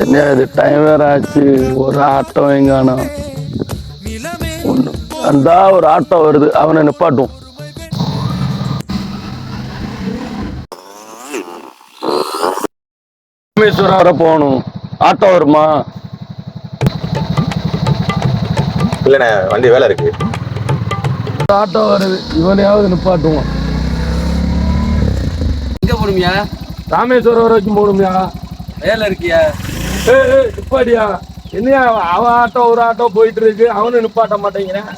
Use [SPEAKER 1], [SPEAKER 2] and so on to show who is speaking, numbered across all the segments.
[SPEAKER 1] என்ன இது டைம் வேற ஆச்சு, ஒரு ஆட்டோ எங்கானோ ஒண்ணு அந்த ஒரு ஆட்டோ வருது, அவனை நிப்பாட்டும். ராமேஸ்வரம் வர போகணும், ஆட்டோ வருமா?
[SPEAKER 2] இல்லண்ணே வண்டி வேலை இருக்கு.
[SPEAKER 1] ஆட்டோ வருது, இவனையாவது நிப்பாட்டுவோம்.
[SPEAKER 3] எங்க போகணுமியா?
[SPEAKER 1] ராமேஸ்வரம் வரைக்கும் போகணுமியா?
[SPEAKER 3] வேலை இருக்கியா?
[SPEAKER 1] நிப்பாடியா? என்னையா அவன் ஆட்டோ ஒரு ஆட்டோ போயிட்டு இருக்கு, அவனு நிப்பாட்ட மாட்டேங்கிறேன்.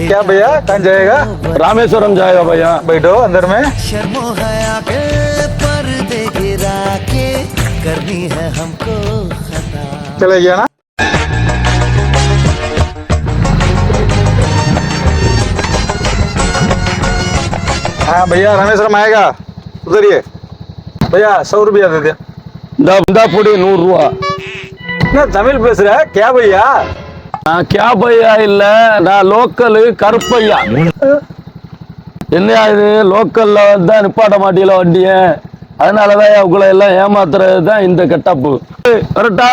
[SPEAKER 2] क्या भैया कहाँ जाएगा?
[SPEAKER 1] रामेश्वरम जाएगा भैया।
[SPEAKER 2] बैठो अंदर में।
[SPEAKER 4] शर्मो हया के पर्दे गिरा के करनी है हमको खता।
[SPEAKER 2] चले गया ना? हाँ भैया रामेश्वरम आएगा, उधरिए। भैया 100 रुपया दे दे।
[SPEAKER 1] இந்த பொடி 100 ரூபா.
[SPEAKER 2] நான் தமிழ் பேசுறேன், क्या भैया?
[SPEAKER 1] நான் கே பையா இல்ல, நான் லோக்கலு கருப்பையா. என்னையா இது லோக்கல்ல தான் நிப்பாட்ட மாட்டீங்களா வண்டிய? அதனாலதான் உங்களை எல்லாம் ஏமாத்துறது தான் இந்த கெட்டப்பு. கரெக்டா?